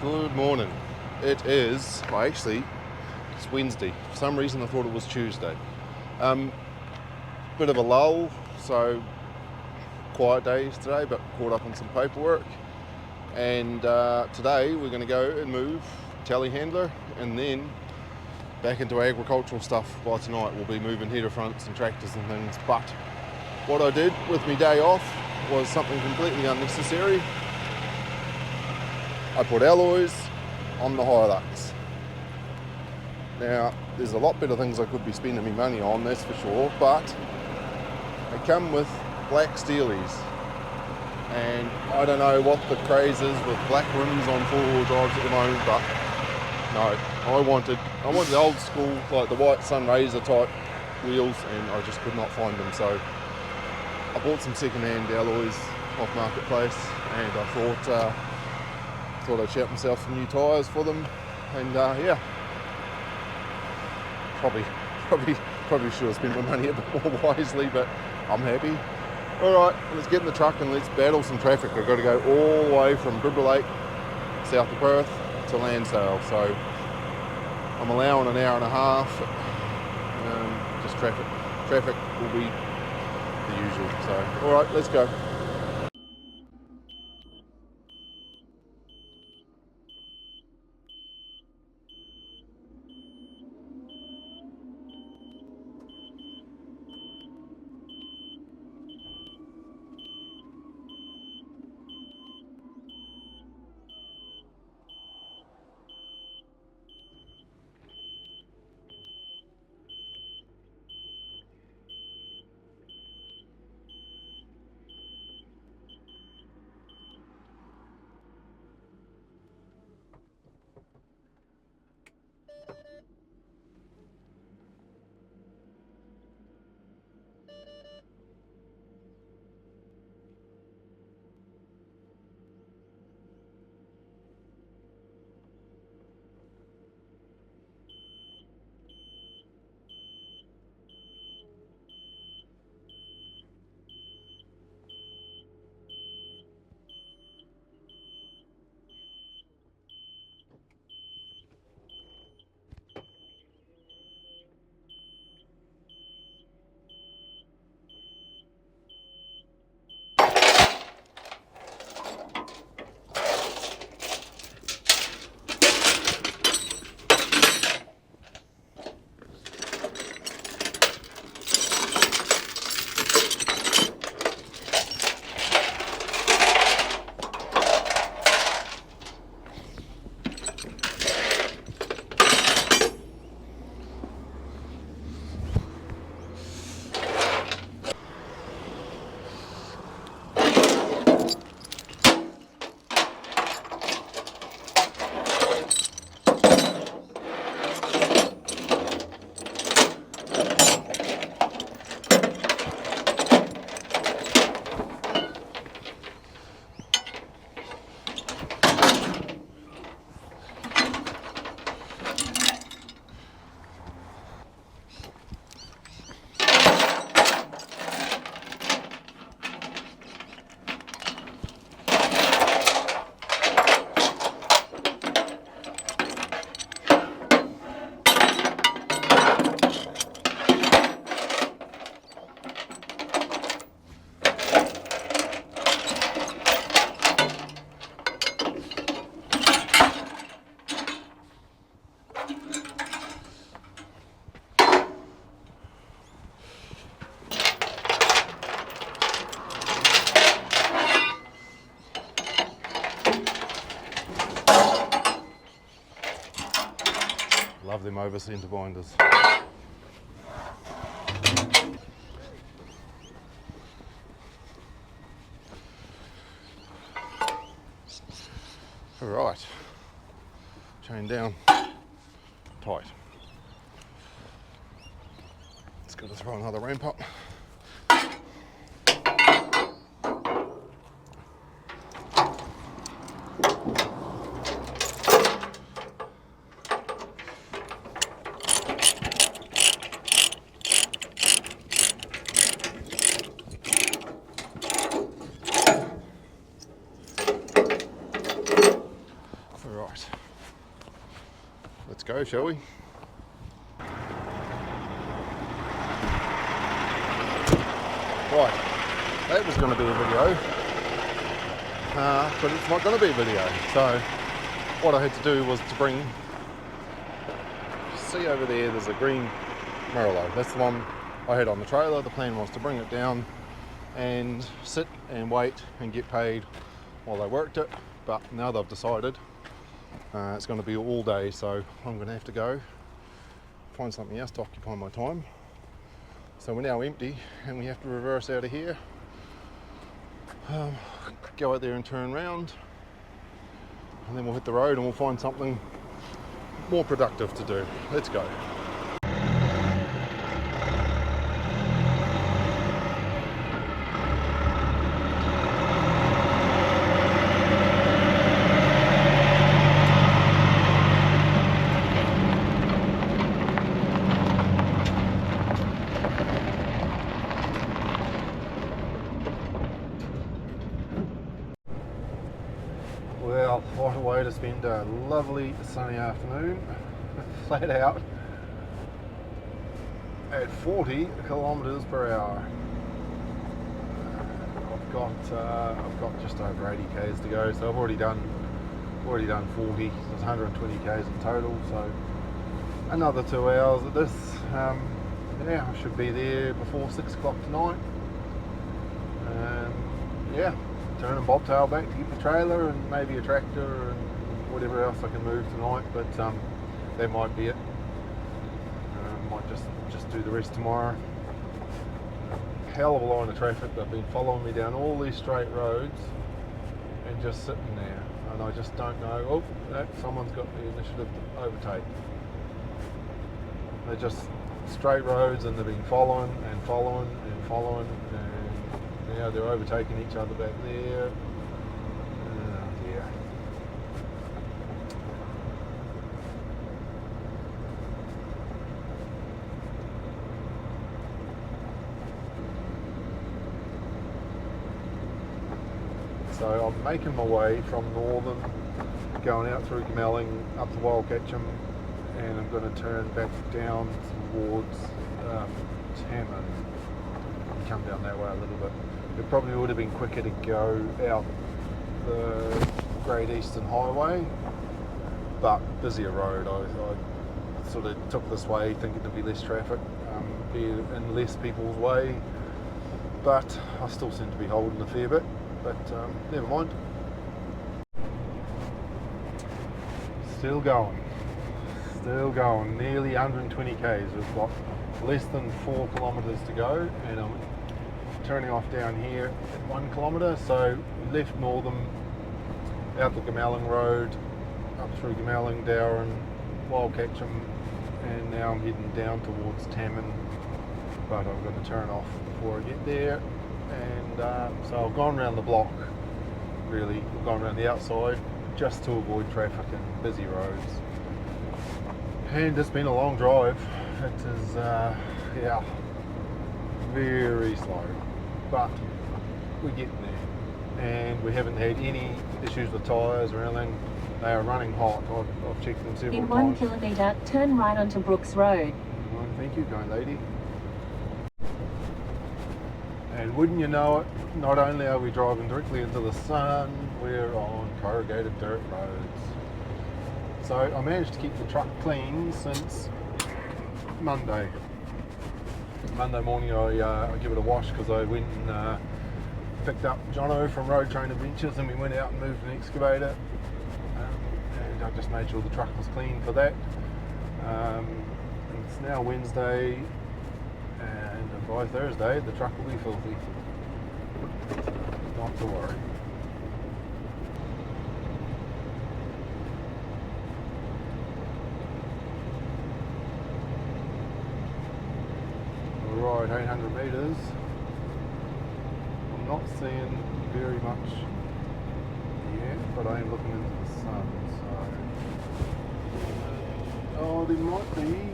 Good morning. It is, well actually, it's Wednesday. For some reason I thought it was Tuesday. Bit of a lull, so quiet day yesterday, but caught up on some paperwork. And today we're going to go and move telehandler and then back into agricultural stuff. By tonight we'll be moving header fronts and tractors and things. But what I did with my day off was something completely unnecessary. I put alloys on the Hilux. Now, there's a lot better things I could be spending my money on, that's for sure, but they come with black steelies. And I don't know what the craze is with black rims on four-wheel drives at the moment, but no, I wanted old school, like the white Sunraiser type wheels, and I just could not find them. So I bought some second-hand alloys off Marketplace, and I thought I'd shout myself some new tyres for them, and yeah, probably should have spent my money a bit more wisely, but I'm happy. All right, let's get in the truck and let's battle some traffic. I've got to go all the way from Bribra Lake, south of Perth, to Lansdale, so I'm allowing an hour and a half. Just traffic will be the usual. So, all right, let's go. Love them over centre binders. All right, chain down, tight. It's got to throw another ramp up. Right, let's go, shall we? Right, that was going to be a video, but it's not going to be a video. So what I had to do was to bring, see over there's a green Murillo. That's the one I had on the trailer. The plan was to bring it down and sit and wait and get paid while they worked it, but now they've decided it's going to be all day, so I'm going to have to go find something else to occupy my time. So we're now empty and we have to reverse out of here, go out there and turn around, and then we'll hit the road and we'll find something more productive to do. Let's go. Well, what a way to spend a lovely sunny afternoon, flat out, at 40 kilometres per hour. I've got just over 80 k's to go, so I've already done 40. So it's 120 k's in total. So another 2 hours at this. Yeah, I should be there before 6 o'clock tonight. Yeah. Turn and bobtail back to get the trailer and maybe a tractor and whatever else I can move tonight, but that might be it. Might just do the rest tomorrow. Hell of a line of traffic. They've been following me down all these straight roads and just sitting there, and I just don't know. Oh, someone's got the initiative to overtake. They're just straight roads and they've been following and following and following, and now they're overtaking each other back there. Oh dear. So I'm making my way from Northern, going out through Gamelling up to Wild Ketchum, and I'm going to turn back down towards Tammin and come down that way a little bit. It probably would have been quicker to go out the Great Eastern Highway, but busier road. I sort of took this way thinking there'd be less traffic, be in less people's way, but I still seem to be holding a fair bit, but never mind. Still going, nearly 120 k's. We've got less than 4 kilometres to go, and I'm turning off down here at 1 kilometre. So we left Northern, out the Gamelling Road, up through Gamelling, Dowran, Wild Ketchum, and now I'm heading down towards Tammin, but I'm going to turn off before I get there. And so I've gone around the block, really. I've gone around the outside just to avoid traffic and busy roads. And it's been a long drive. It is, yeah, very slow, but we're getting there. And we haven't had any issues with tyres or anything. They are running hot. I've checked them several times. In 1 kilometre, turn right onto Brooks Road. Well, thank you, kind lady. And wouldn't you know it, not only are we driving directly into the sun, we're on corrugated dirt roads. So I managed to keep the truck clean since Monday. Monday morning I give it a wash because I went and picked up Jono from Road Train Adventures, and we went out and moved an excavator, and I just made sure the truck was clean for that. It's now Wednesday, and by Thursday the truck will be filthy. Not to worry. Right, 800 metres. I'm not seeing very much yet, but I am looking into the sun, so... Oh, there might be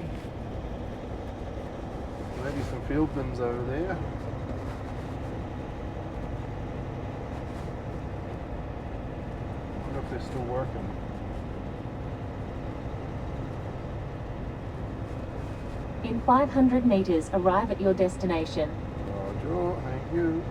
maybe some field bins over there. I wonder if they're still working. In 500 meters, arrive at your destination. Roger, thank you.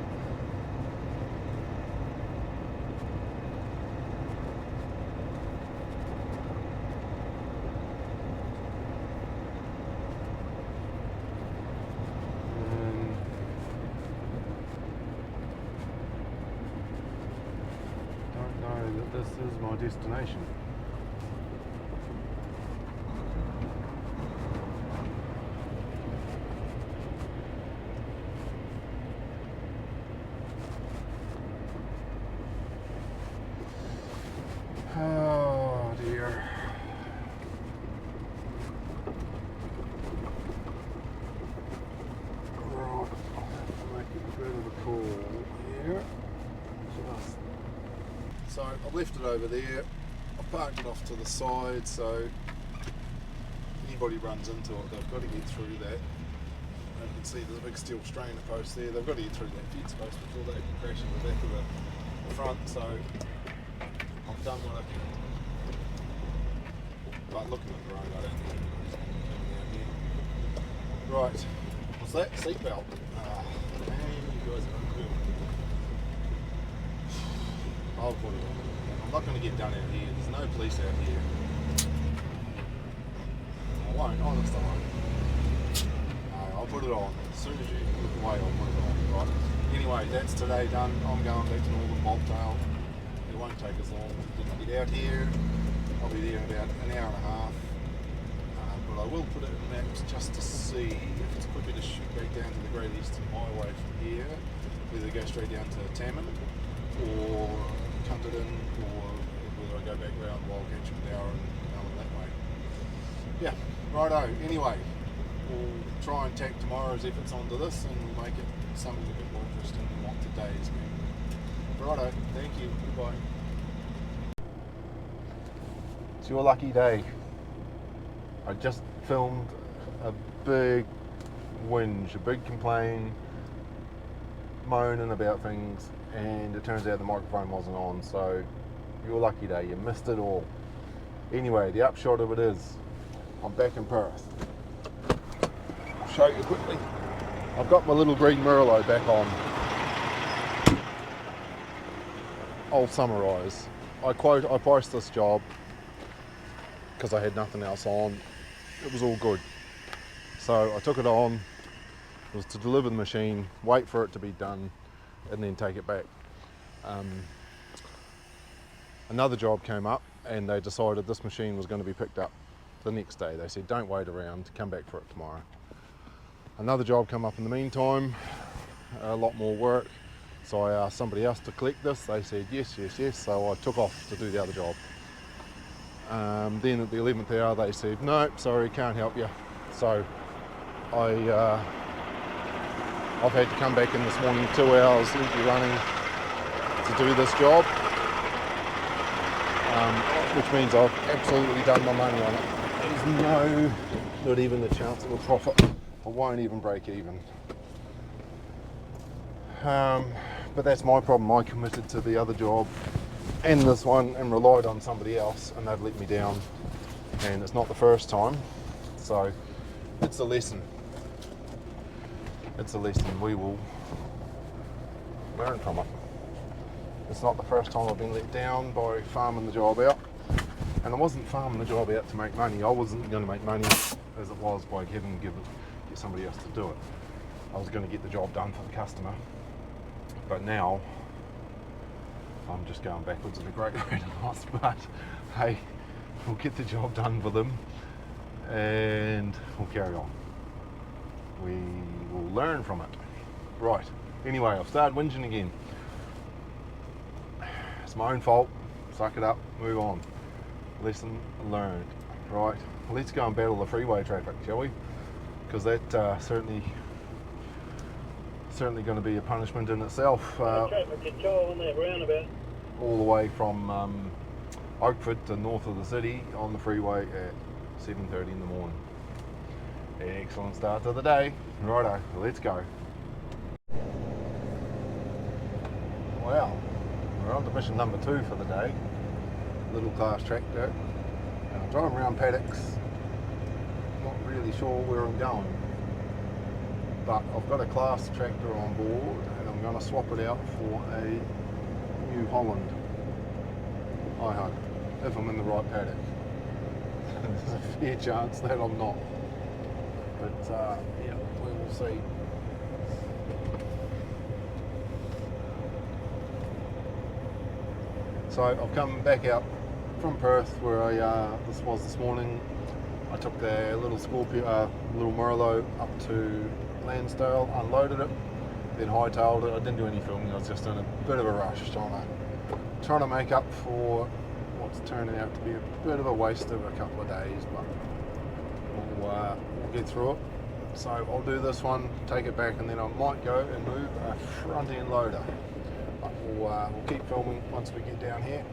Don't know that this is my destination. Oh dear. Right, I'll have to make a bit of a call here. So I've left it over there. I've parked it off to the side, so anybody runs into it, they've got to get through that. You can see there's a big steel strainer post there. They've got to get through that fence post before they can crash in the back of the front. So I've done what I can. But looking at the road, I don't think anybody's coming out here. Right, what's that? Seatbelt. Man, you guys are uncool. I'll put it on. I'm not going to get done out here. There's no police out here. I won't, honest I won't. No, I'll put it on. As soon as you look away, I'll put it on, right? Anyway, that's today done. I'm going back to Northern Bobtail. It won't take us long to get out here. I'll be there in about an hour and a half. But I will put it in maps just to see if it's quicker to shoot back down to the Great Eastern Highway from here, whether go straight down to Tamman, or Cunterden, or whether I go back round Wildcatch and Dower and that way. Yeah, righto. Anyway, we'll try and tack tomorrow's efforts onto this and we'll make it something a bit more interesting than what today's been. Righto, thank you, goodbye. It's your lucky day. I just filmed a big whinge, a big complain, moaning about things, and it turns out the microphone wasn't on, so your lucky day, you missed it all. Anyway, the upshot of it is, I'm back in Perth. I'll show you quickly. I've got my little green Merlot back on. I'll summarise. I priced this job because I had nothing else on. It was all good. So I took it on. It was to deliver the machine, wait for it to be done, and then take it back. Another job came up and they decided this machine was going to be picked up the next day. They said, don't wait around, come back for it tomorrow. Another job came up in the meantime, a lot more work. So I asked somebody else to collect this. They said yes. So I took off to do the other job. Then at the 11th hour they said, no, sorry, can't help you. So I've had to come back in this morning, 2 hours empty running to do this job, which means I've absolutely done my money on it. There's not even a chance of a profit. I won't even break even. But that's my problem. I committed to the other job and this one and relied on somebody else, and they've let me down, and it's not the first time, so it's a lesson. We will learn from it. It's not the first time I've been let down by farming the job out, and I wasn't farming the job out to make money. I wasn't going to make money as it was by get somebody else to do it. I was going to get the job done for the customer, but now I'm just going backwards at a great rate of loss. But hey, we'll get the job done for them and we'll carry on. We will learn from it. Right, anyway, I've started whinging again. It's my own fault. Suck it up, move on. Lesson learned. Right, let's go and battle the freeway traffic, shall we? Because that certainly going to be a punishment in itself. Traffic control on that roundabout. All the way from Oakford to north of the city on the freeway at 7:30 in the morning. Excellent start to the day. Righto, let's go. Wow, we're on to mission number 2 for the day. Little class tractor. And I'm driving around paddocks not really sure where I'm going. But I've got a class tractor on board and I'm going to swap it out for a New Holland. I hope, if I'm in the right paddock. There's a fair chance that I'm not. But yeah, we will see. So I've come back out from Perth where this was this morning. I took the little Scorpio, little Merlot up to Lansdale, unloaded it, then hightailed it. I didn't do any filming. I was just in a bit of a rush, trying to make up for what's turning out to be a bit of a waste of a couple of days, but we'll get through it. So I'll do this one, take it back, and then I might go and move a front end loader. But we'll keep filming once we get down here.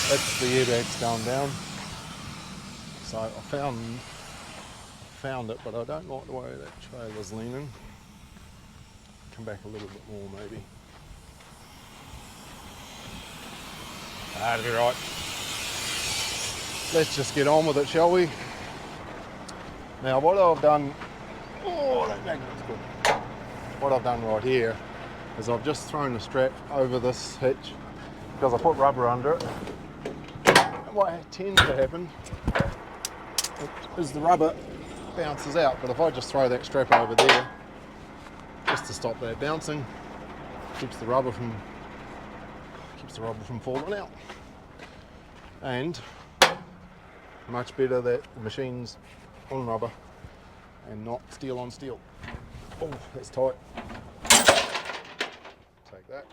That's the airbags going down. So I found it, but I don't like the way that trailer's leaning. Come back a little bit more maybe. That'll be right. Let's just get on with it, shall we? Now what I've done, oh that magnet's good. What I've done right here is I've just thrown a strap over this hitch because I put rubber under it. And what tends to happen is the rubber bounces out, but if I just throw that strap over there, just to stop that bouncing, keeps the rubber from falling out. And much better that the machine's on rubber and not steel on steel. Oh, that's tight. Take that.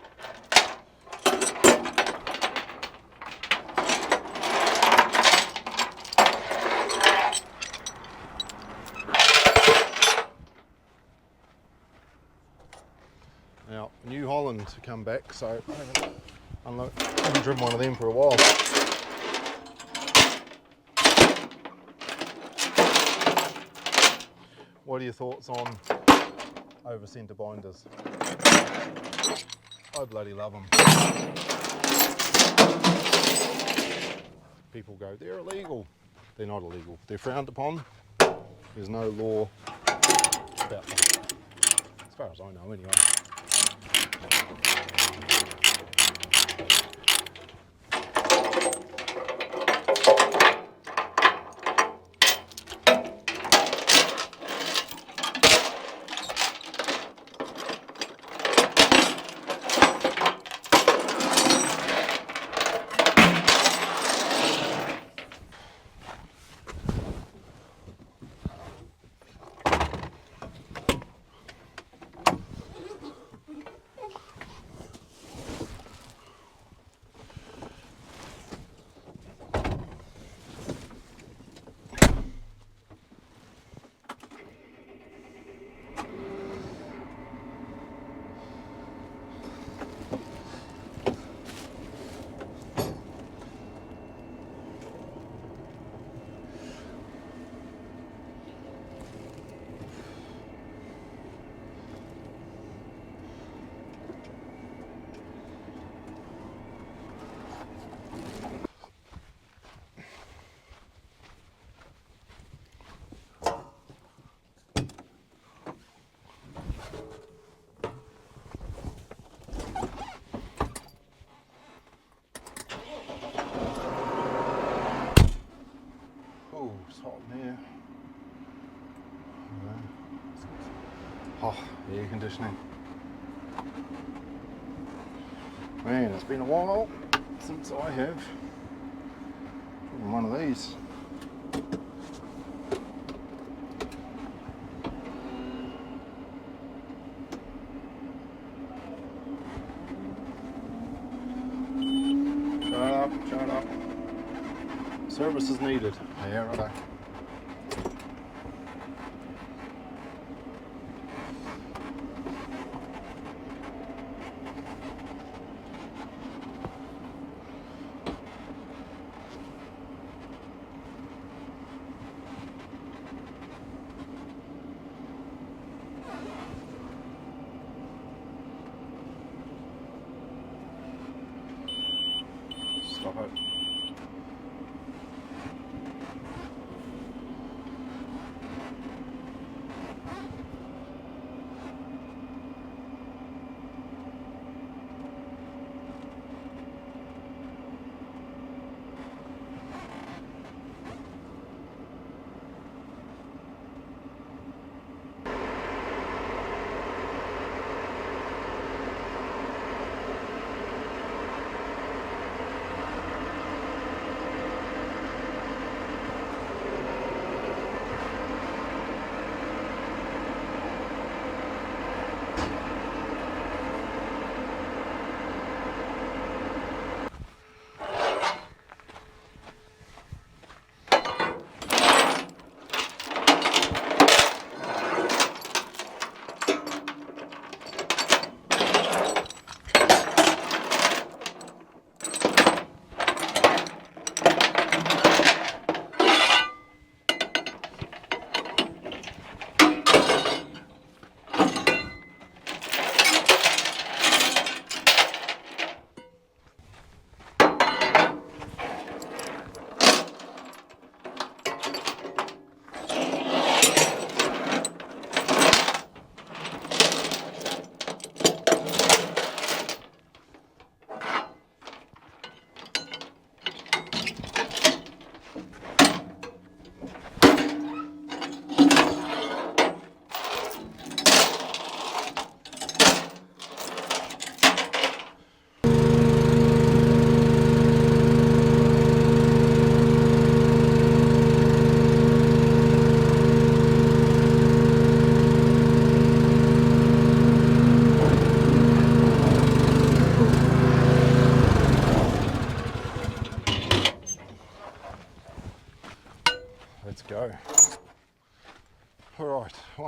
Now, New Holland to come back, so I haven't driven one of them for a while. What are your thoughts on over centre binders? I bloody love them. People go, they're illegal. They're not illegal. They're frowned upon. There's no law about them, as far as I know anyway. Oh, the air conditioning. Man, it's been a while since I have driven one of these. Shut up. Service is needed. Yeah, right. Stop it.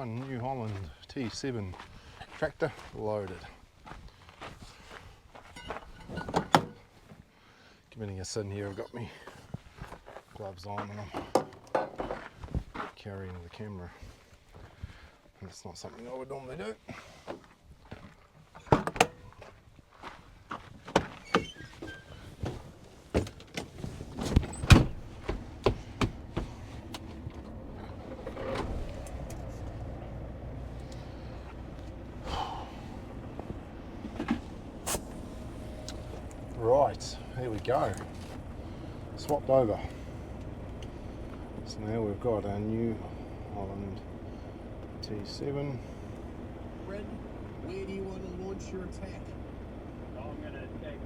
1 New Holland T7 tractor loaded. Getting us in here, I've got my gloves on and I'm carrying the camera. And it's not something I would normally do. Right, here we go. Swapped over. So now we've got our New Holland T7. Red, where do you want to launch your attack? I'm going to attack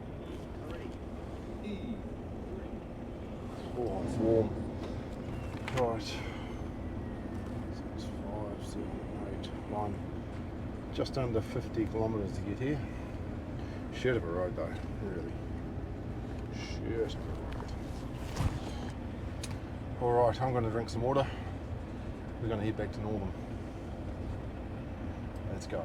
E3. E3. Oh, it's warm. Right. 6, 5, 7, 8, 9. Just under 50 kilometres to get here. Shit of a road though, really. Shit of a road. Alright, I'm going to drink some water. We're going to head back to Northern. Let's go.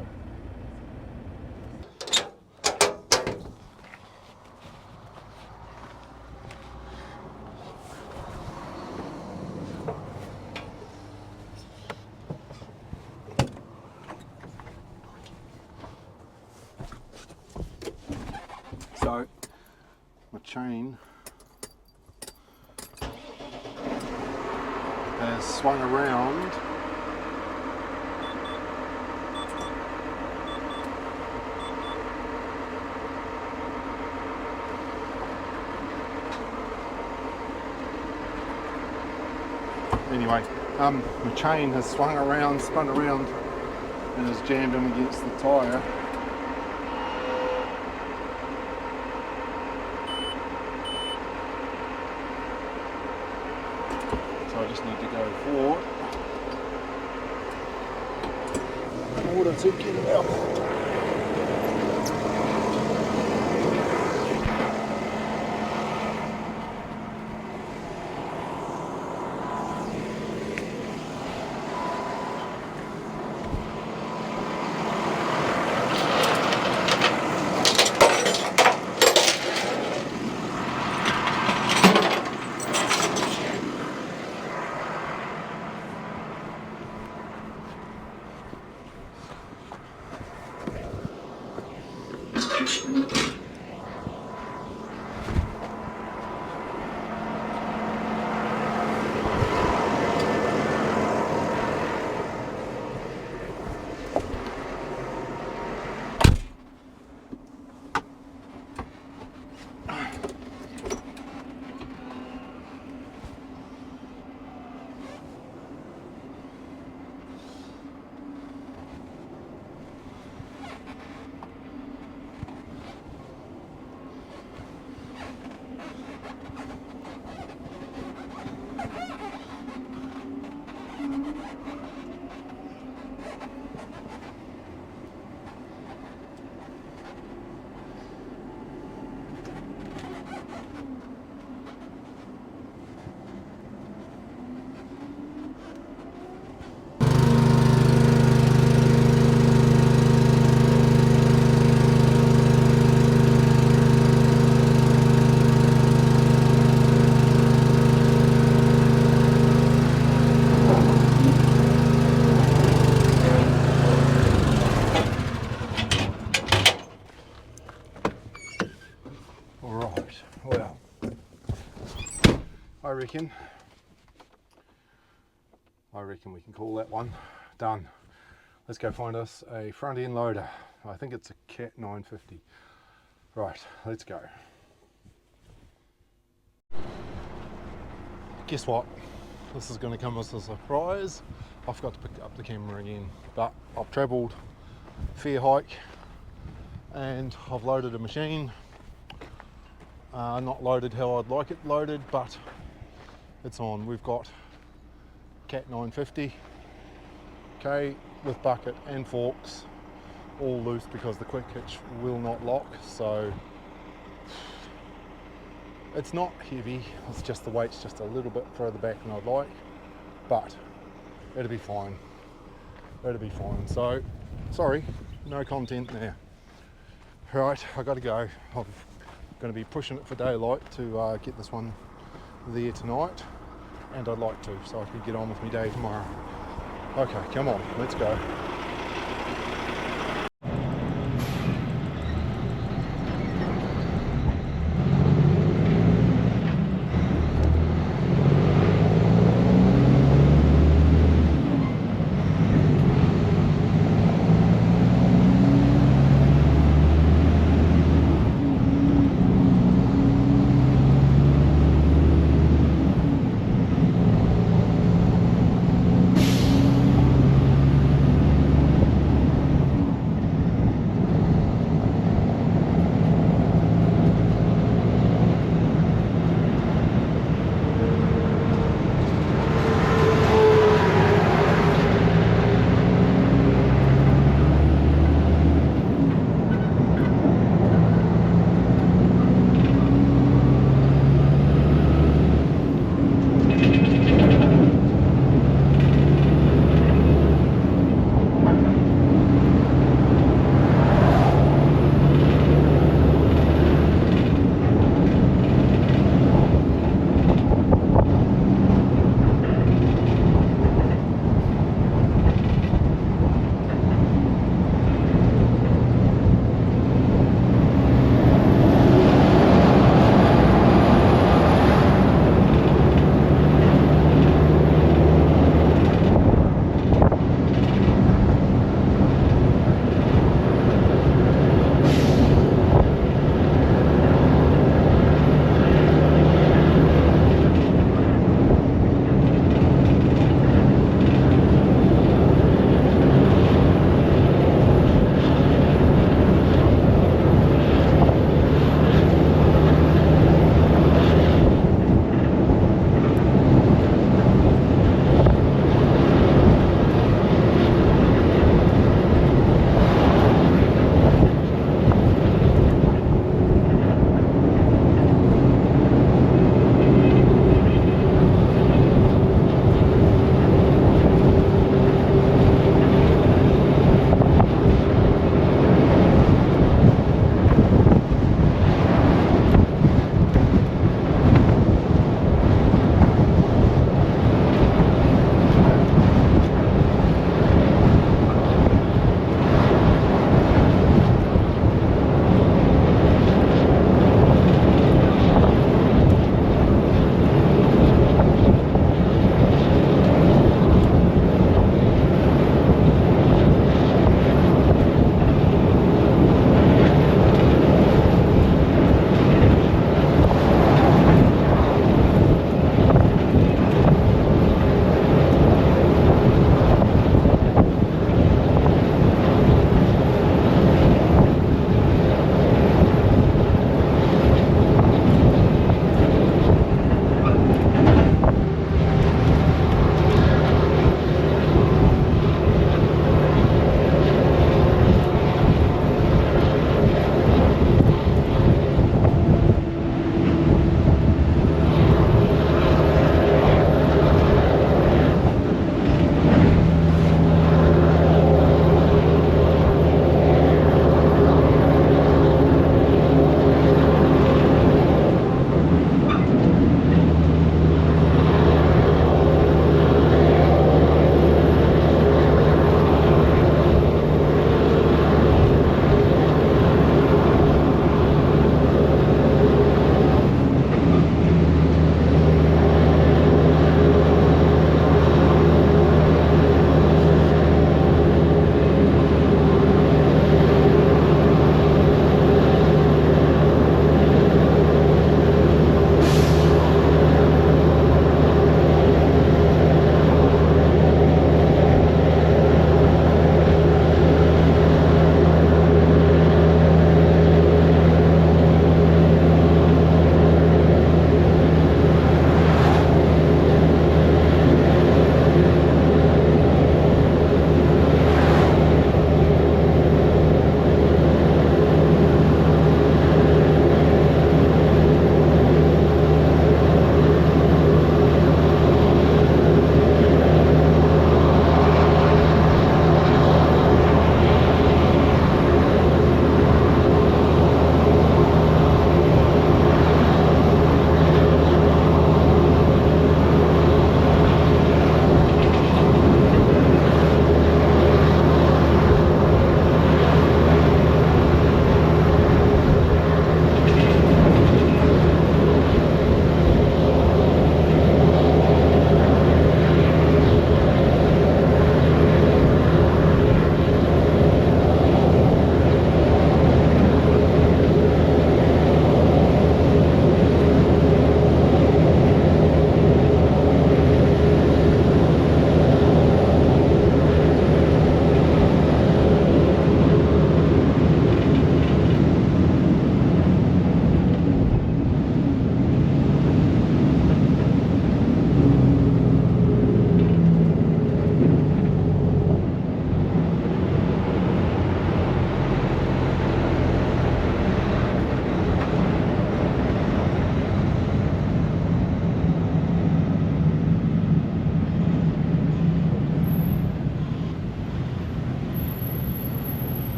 So, my chain has swung around anyway. My chain has swung around, spun around and has jammed him against the tyre. So I just need to go forward in order to get it out. Well, I reckon we can call that one done. Let's go find us a front end loader. I think it's a Cat 950. Right, let's go. Guess what? This is going to come as a surprise. I forgot to pick up the camera again, but I've travelled a fair hike and I've loaded a machine. Not loaded how I'd like it loaded, but it's on. We've got Cat 950, okay, with bucket and forks, all loose because the quick hitch will not lock. So it's not heavy, it's just the weight's just a little bit further back than I'd like, but it'll be fine. That'll be fine. So, sorry, no content there. Right, I got to go. I'm going to be pushing it for daylight to get this one there tonight, and I'd like to, so I can get on with my day tomorrow. Okay, come on, let's go.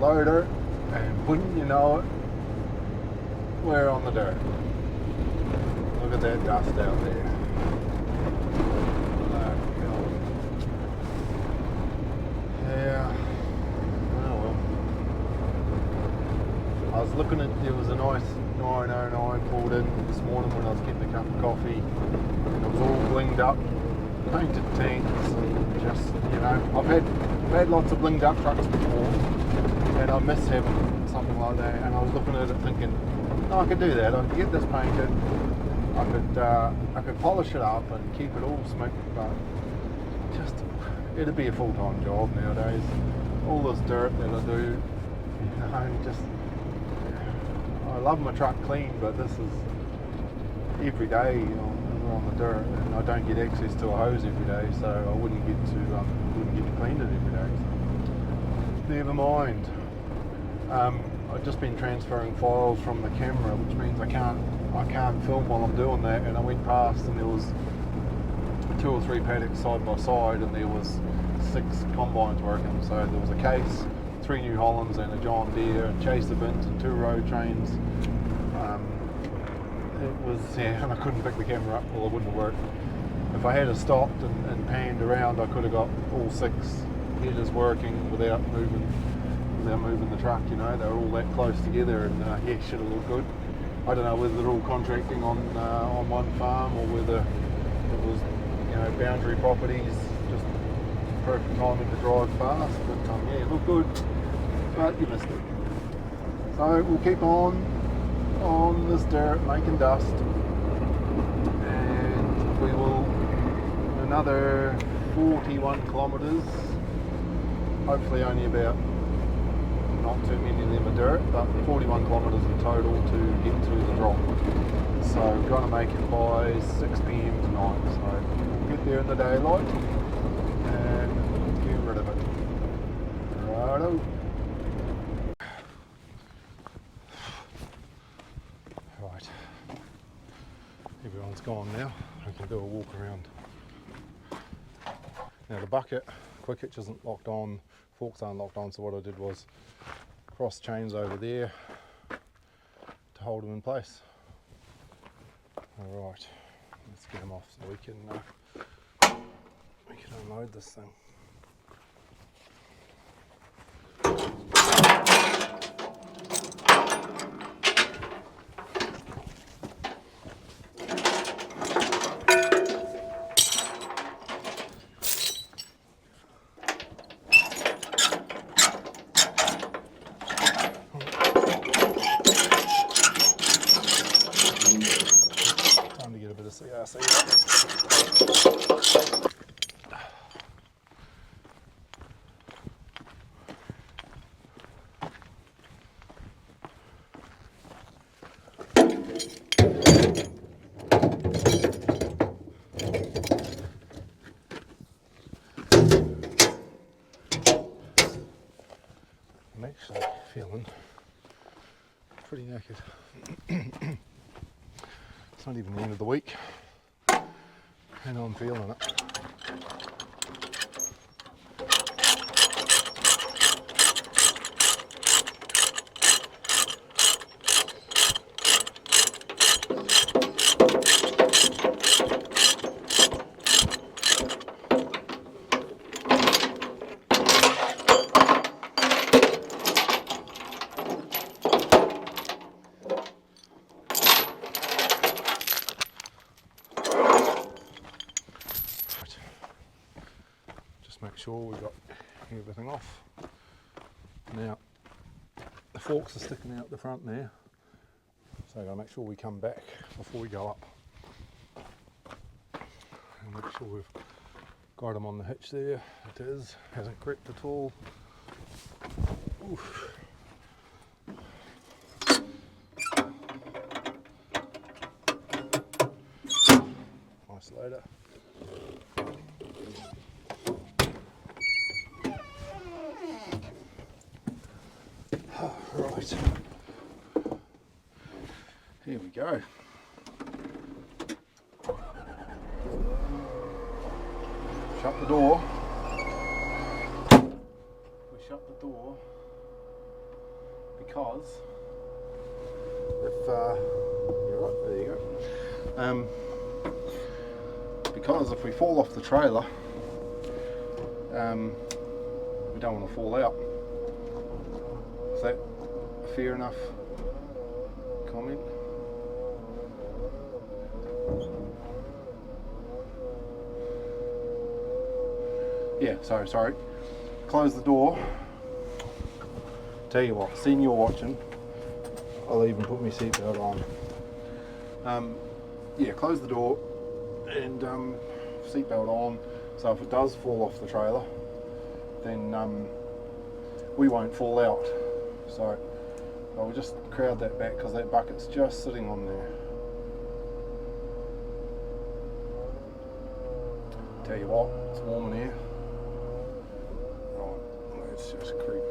loader, and wouldn't you know it, we're on the dirt. Look at that dust out there. Yeah. Oh well. I was looking at, there was a nice 909 pulled in this morning when I was getting a cup of coffee, and it was all blinged up, painted tanks, and just, you know, I've had lots of blinged up trucks before, and I miss having something like that. And I was looking at it thinking, oh, I could do that. I could get this painted. I could polish it up and keep it all smooth, but just it'd be a full-time job nowadays. All this dirt that I do, you know, just I love my truck clean, but this is every day, you know, we're on the dirt, and I don't get access to a hose every day, so I wouldn't get to clean it every day. So never mind. I've just been transferring files from the camera, which means I can't film while I'm doing that. And I went past, and there was 2 or 3 paddocks side by side, and there was 6 combines working. So there was a Case, 3 New Hollands, and a John Deere, and Chaser bins, and 2 road trains. It was, yeah, and I couldn't pick the camera up, well, it wouldn't have worked. If I had have stopped and panned around, I could have got all 6 headers working without moving the truck, you know. They were all that close together, and yeah, should have looked good. I don't know whether they're all contracting on one farm, or whether it was, you know, boundary properties, just perfect timing to drive fast. But yeah, it looked good, but you missed it. So we'll keep on this dirt, making dust, and we will another 41 kilometres. Hopefully only about, not too many of them are dirt, but 41 kilometres in total to get to the drop. So we're going to make it by 6 p.m. tonight. So we'll get there in the daylight and get rid of it. Righto. Right. Everyone's gone now. I can do a walk around. Now the bucket, quick hitch isn't locked on, forks aren't locked on, so what I did was cross chains over there to hold them in place. Alright, let's get them off so we can unload this thing. Time to get a bit of CRC. I'm actually feeling pretty knackered. It's not even the end of the week, and I'm feeling it. Make sure we've got everything off. Now the forks are sticking out the front there, so I've got to make sure we come back before we go up and make sure we've got them on the hitch there. It is, hasn't crept at all. Oof. Nice loader. Right, here we go. Shut the door. We shut the door. because if you're right, there you go. Because if we fall off the trailer, we don't want to fall out. Is that a fair enough comment? Yeah, sorry. Close the door. Tell you what, seeing you're watching, I'll even put my seatbelt on. Yeah, close the door and seatbelt on. So if it does fall off the trailer, then we won't fall out. So I'll just crowd that back because that bucket's just sitting on there. Tell you what, it's warm in here. Right, let's just creep.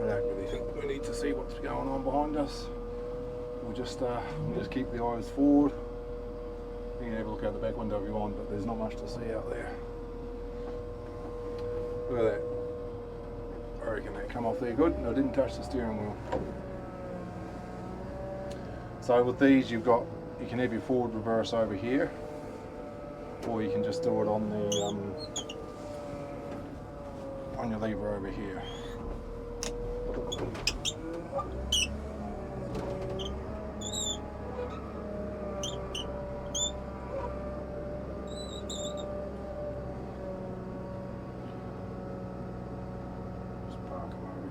I don't really think we need to see what's going on behind us. We'll just keep the eyes forward. You can have a look out the back window if you want, but there's not much to see out there. Look at that. I reckon that come off there good. I didn't touch the steering wheel. So with these you can have your forward reverse over here, or you can just do it on the on your lever over here.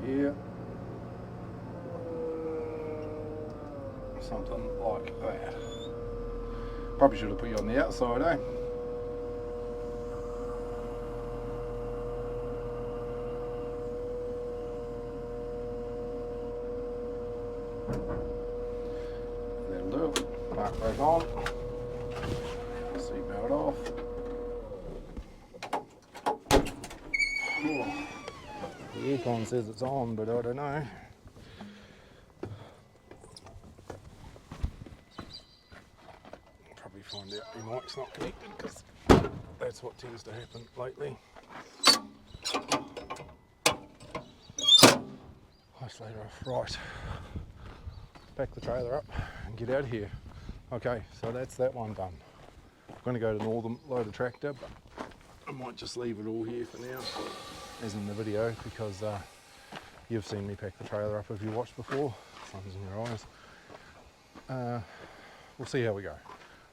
Here, something like that. Probably should have put you on the outside, eh? That'll do it. Park brake on. Seatbelt off. Oh. The aircon says it's on, but I don't know. Probably find out your mic's not connected because that's what tends to happen lately. Isolator off. Right. Pack the trailer up and get out of here. Okay, so that's that one done. I'm going to go to Northern, load a tractor, but I might just leave it all here for now, as in the video, because you've seen me pack the trailer up if you watched before. Sun's in your eyes. We'll see how we go.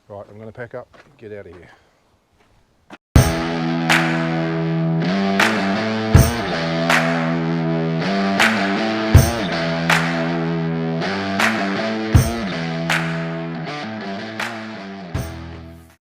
Right, I'm going to pack up, get out of here.